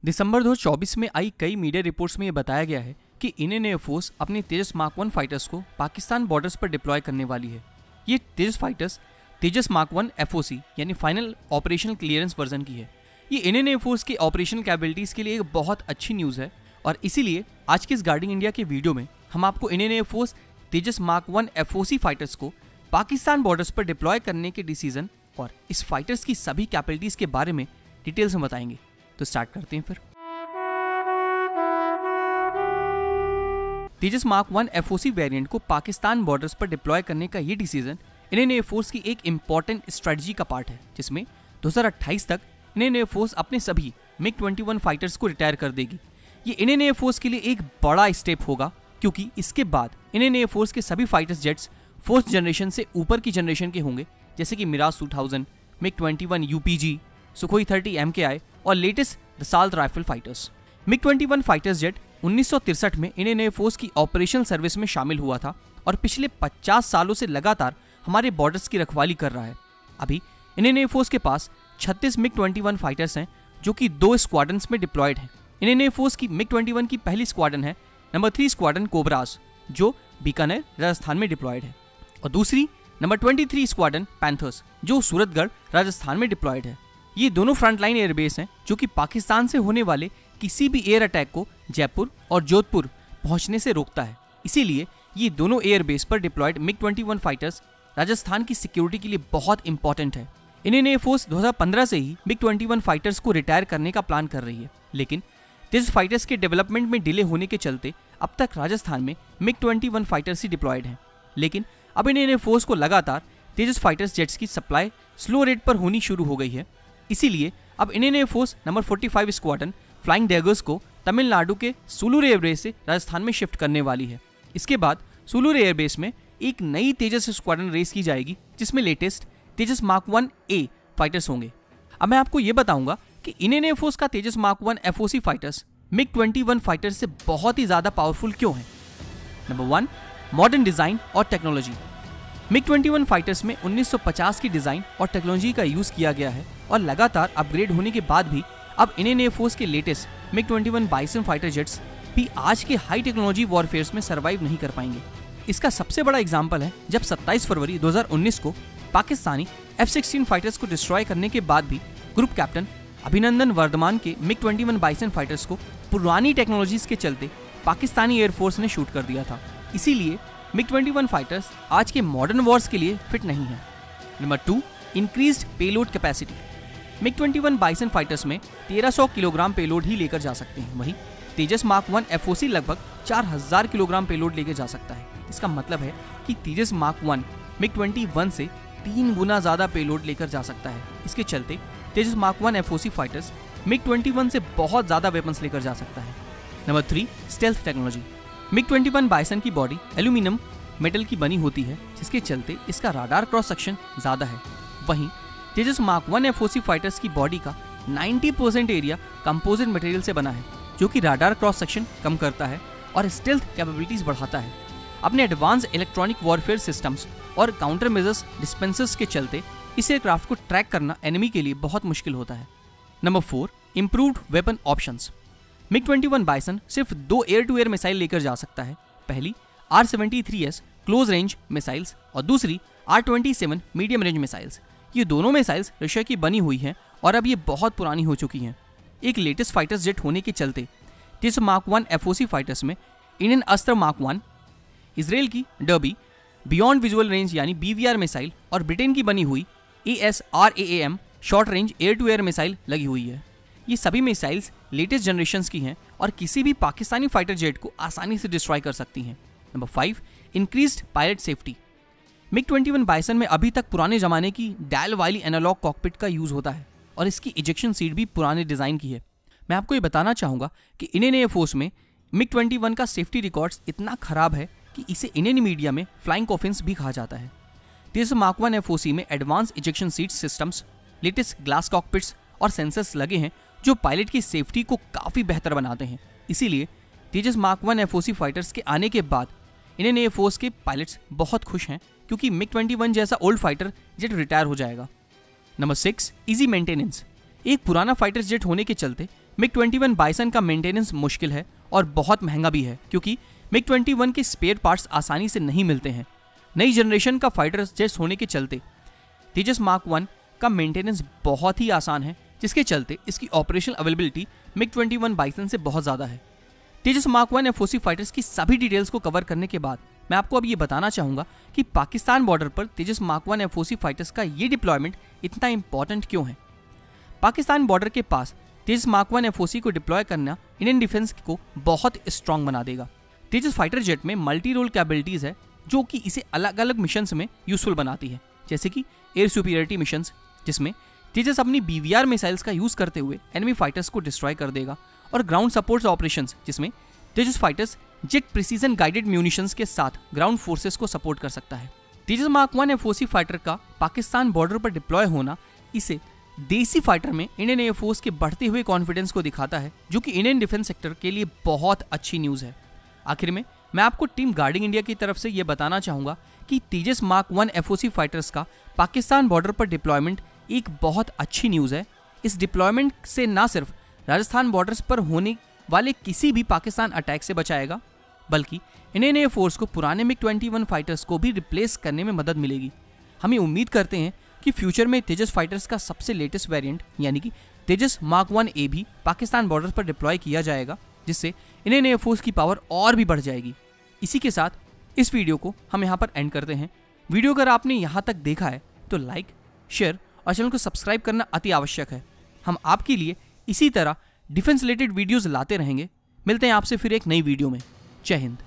दिसंबर 2024 में आई कई media reports में ये बताया गया है कि इंडियन एयरफोर्स अपने तेजस मार्क 1 फाइटर्स को पाकिस्तान बॉर्डर्स पर डिप्लॉय करने वाली है। ये तेजस फाइटर्स तेजस मार्क 1 FOC यानी फाइनल ऑपरेशनल क्लियरेंस वर्जन की है। ये इंडियन एयरफोर्स की ऑपरेशनल कैपेबिलिटीज के लिए एक बहुत अच्छी न्यूज़ है और इसीलिए आज के इस गार्डिंग इंडिया के वीडियो में हम आपको इंडियन एयरफोर्स तेजस मार्क 1 FOC फाइटर्स को पाकिस्तान बॉर्डर्स पर डिप्लॉय करने के डिसीजन और इस फाइटर्स की सभी कैपेबिलिटीज के बारे में डिटेल्स में बताएंगे। तो स्टार्ट करते हैं फिर। तेजस मार्क 1 FOC वेरिएंट को पाकिस्तान बॉर्डर्स पर डिप्लॉय करने का ये डिसीजन इंडियन एयरफोर्स की एक इंपॉर्टेंट स्ट्रेटजी का पार्ट है, जिसमें 2028 तक इंडियन एयरफोर्स अपने सभी MiG-21 फाइटर्स को रिटायर कर देगी। ये इंडियन एयरफोर्स के लिए एक बड़ा स्टेप होगा क्योंकि इसके बाद इंडियन एयरफोर्स के सभी फाइटर्स जेट्स फोर्थ जनरेशन से ऊपर की जनरेशन के होंगे, जैसे कि Mirage 2000, MiG-21 UPG, Sukhoi 30 MKI और latest Dassault Rafale fighters. MiG-21 fighters jet 1963 में इंडियन एयरफोर्स की ऑपरेशनल सर्विस में शामिल हुआ था और पिछले 50 सालों से लगातार हमारे बॉर्डर्स की रखवाली कर रहा है। अभी इंडियन एयरफोर्स के पास 36 MiG-21 फाइटर्स हैं जो कि 2 स्क्वाड्रन्स में डिप्लॉयड हैं। इंडियन एयरफोर्स की MiG-21 की पहली स्क्वाड्रन है नंबर 3 स्क्वाड्रन कोबराज, जो बीकानेर राजस्थान में डिप्लॉयड है, और दूसरी नंबर 23 स्क्वाड्रन पैंथर्स, जो सूरतगढ़ राजस्थान में डिप्लॉयड है। ये दोनों फ्रंटलाइन एयरबेस हैं जो कि पाकिस्तान से होने वाले किसी भी एयर अटैक को जयपुर और जोधपुर पहुंचने से रोकता है। इसीलिए ये दोनों एयरबेस पर डिप्लॉयड MiG-21 फाइटर्स राजस्थान की सिक्योरिटी के लिए बहुत इंपॉर्टेंट है। इंडियन एयरफोर्स 2015 से ही MiG-21 फाइटर्स को रिटायर करने का प्लान कर रही है, लेकिन तेजस फाइटर्स के डेवलपमेंट में डिले होने के चलते अब तक राजस्थान में MiG-21 फाइटर्स ही डिप्लॉयड हैं। लेकिन अब इंडियन एयरफोर्स को लगातार तेजस फाइटर्स जेट्स की सप्लाई स्लो रेट पर होनी शुरू हो गई है। इसीलिए अब Indian air force number 45 squadron flying daggers को तमिलनाडु के सूलूर एयरबेस से राजस्थान में शिफ्ट करने वाली है। इसके बाद सूलूर एयरबेस में एक नई तेजस स्क्वाड्रन रेस की जाएगी, जिसमें लेटेस्ट तेजस मार्क 1A फाइटर्स होंगे। अब मैं आपको ये बताऊंगा कि इंडियन एयरफोर्स का Tejas mark 1 FOC fighters MiG-21 fighters से बहुत ही ज्यादा पावरफुल क्यों हैं। नंबर 1, मॉडर्न डिजाइन और टेक्नोलॉजी। MiG-21 फाइटर्स में 1950 की डिजाइन और टेक्नोलॉजी का यूज किया गया है और लगातार अपग्रेड होने के बाद भी अब इंडियन एयरफोर्स के latest MiG-21 bison fighter jets भी आज के हाई टेक्नोलॉजी वॉरफेयर्स में सर्वाइव नहीं कर पाएंगे। इसका सबसे बड़ा एग्जाम्पल है जब 27 फरवरी 2019 को पाकिस्तानी F-16 फाइटर्स को डिस्ट्रॉय करने के बाद भी ग्रुप कैप्टन अभिनंदन वर्धमान के MiG-21 बाइसन फाइटर्स को पुरानी टेक्नोलॉजीज के चलते पाकिस्तानी एयरफोर्स ने शूट कर दिया था। इसीलिए MiG-21 फाइटर्स आज के मॉडर्न वॉर्स के लिए फिट नहीं है। Number 2, increased payload capacity. MiG-21 bison fighters में 1300 किलोग्राम पेलोड ही लेकर जा सकते हैं, वहीं तेजस मार्क 1 FOC लगभग 4000 किलोग्राम पेलोड लेकर जा सकता है। इसका मतलब है कि तेजस मार्क 1 MiG-21 से 3 गुना ज्यादा पेलोड लेकर जा सकता है। इसके चलते Tejas mark 1 FOC fighters MiG-21 से बहुत ज्यादा वेपन्स लेकर जा सकता है। Number 3, stealth technology. MiG-21 bison की बॉडी एल्यूमिनियम मेटल की बनी होती है, जिसके चलते इसका राडार क्रॉस सेक्शन ज्यादा है। वहीं तेजस मार्क 1 FOC फाइटर्स की बॉडी का 90% एरिया कंपोजिट मटेरियल से बना है, जो कि राडार क्रॉस सेक्शन कम करता है और स्टेल्थ कैपेबिलिटीज बढ़ाता है। अपने एडवांस इलेक्ट्रॉनिक वॉरफेयर सिस्टम्स और काउंटर मेजर्स डिस्पेंसर्स के चलते इस एयरक्राफ्ट को ट्रैक करना एनिमी के लिए बहुत मुश्किल होता है। Number 4, improved weapon options. MiG-21 bison सिर्फ 2 एयर टू एयर मिसाइल लेकर जा सकता है। पहली R-73S क्लोज रेंज मिसाइल्स और दूसरी R-27 मीडियम रेंज मिसाइल्स। ये दोनों मिसाइल्स रशिया की बनी हुई हैं और अब ये बहुत पुरानी हो चुकी हैं। एक लेटेस्ट फाइटर्स जेट होने के चलते तेजस मार्क 1 FOC फाइटर्स में इंडियन अस्त्र मार्क 1, इसराइल की डर्बी बियॉन्ड विजुअल रेंज यानी BVR मिसाइल और ब्रिटेन की बनी हुई ASRAAM short range air to air missile लगी हुई है। ये सभी मिसाइल्स लेटेस्ट जनरेशन्स की हैं और किसी भी पाकिस्तानी फाइटर जेट को आसानी से डिस्ट्रॉय कर सकती हैं। Number 5, increased pilot safety. MiG-21 bison में अभी तक पुराने जमाने की डायल वाली एनालॉग कॉकपिट का यूज होता है और इसकी इजेक्शन सीट भी पुराने डिजाइन की है। मैं आपको ये बताना चाहूँगा कि इंडियन एयरफोर्स में MiG-21 का सेफ्टी रिकॉर्ड्स इतना खराब है कि इसे इंडियन मीडिया में फ्लाइंग कॉफिन्स भी कहा जाता है। तेजस मार्क 1 FOC में advance ejection seat systems, latest glass cockpits और सेंसर्स लगे हैं जो पायलट की सेफ्टी को काफ़ी बेहतर बनाते हैं। इसीलिए तेजस मार्क 1 FOC फाइटर्स के आने के बाद इंडियन एयरफोर्स के पायलट्स बहुत खुश हैं क्योंकि MiG-21 जैसा ओल्ड फाइटर जेट रिटायर हो जाएगा। Number 6, easy maintenance. एक पुराना फाइटर जेट होने के चलते MiG-21 बाइसन का मेंटेनेंस मुश्किल है और बहुत महंगा भी है, क्योंकि MiG-21 के स्पेयर पार्ट्स आसानी से नहीं मिलते हैं। नई जनरेशन का फाइटर जेट होने के चलते तेजस मार्क 1 का मेंटेनेंस बहुत ही आसान है, जिसके चलते इसकी ऑपरेशनल अवेलेबिलिटी MiG-21 बाइसन से बहुत ज़्यादा है। तेजस मार्क 1 FOC फाइटर्स की सभी डिटेल्स को कवर करने के बाद मैं आपको अब ये बताना चाहूँगा कि पाकिस्तान बॉर्डर पर तेजस मार्क 1 FOC फाइटर्स का ये डिप्लॉयमेंट इतना इंपॉर्टेंट क्यों है। पाकिस्तान बॉर्डर के पास तेजस मार्क 1 FOC को डिप्लॉय करना इंडियन डिफेंस को बहुत स्ट्रांग बना देगा। तेजस फाइटर जेट में मल्टी रोल कैपेबिलिटीज़ है जो कि इसे अलग अलग मिशंस में यूजफुल बनाती है, जैसे कि एयर सुपीरियरिटी मिशंस, जिसमें तेजस अपनी BVR मिसाइल्स का यूज़ करते हुए एनिमी फाइटर्स को डिस्ट्रॉय कर देगा, और ग्राउंड सपोर्ट ऑपरेशंस, जिसमें Tejas fighters jet precision guided munitions के साथ ग्राउंड फोर्सेस को सपोर्ट कर सकता है। तेजस मार्क 1 FOC फाइटर का पाकिस्तान बॉर्डर पर डिप्लॉय होना इसे देसी फाइटर में इंडियन एयरफोर्स के बढ़ते हुए कॉन्फिडेंस को दिखाता है, जो कि इंडियन डिफेंस सेक्टर के लिए बहुत अच्छी न्यूज़ है। आखिर में मैं आपको टीम गार्डिंग इंडिया की तरफ से यह बताना चाहूँगा कि तेजस मार्क 1 FOC फाइटर्स का पाकिस्तान बॉर्डर पर डिप्लॉयमेंट एक बहुत अच्छी न्यूज़ है। इस डिप्लॉयमेंट से न सिर्फ राजस्थान बॉर्डर्स पर होने वाले किसी भी पाकिस्तान अटैक से बचाएगा, बल्कि इंडियन एयरफोर्स को पुराने MiG-21 फाइटर्स को भी रिप्लेस करने में मदद मिलेगी। हम ये उम्मीद करते हैं कि फ्यूचर में तेजस फाइटर्स का सबसे लेटेस्ट वेरिएंट यानी कि तेजस मार्क 1A भी पाकिस्तान बॉर्डर पर डिप्लॉय किया जाएगा, जिससे इंडियन एयरफोर्स की पावर और भी बढ़ जाएगी। इसी के साथ इस वीडियो को हम यहाँ पर एंड करते हैं। वीडियो अगर आपने यहाँ तक देखा है तो लाइक, शेयर और चैनल को सब्सक्राइब करना अति आवश्यक है। हम आपके लिए इसी तरह डिफेंस रिलेटेड वीडियोस लाते रहेंगे। मिलते हैं आपसे फिर एक नई वीडियो में। जय हिंद।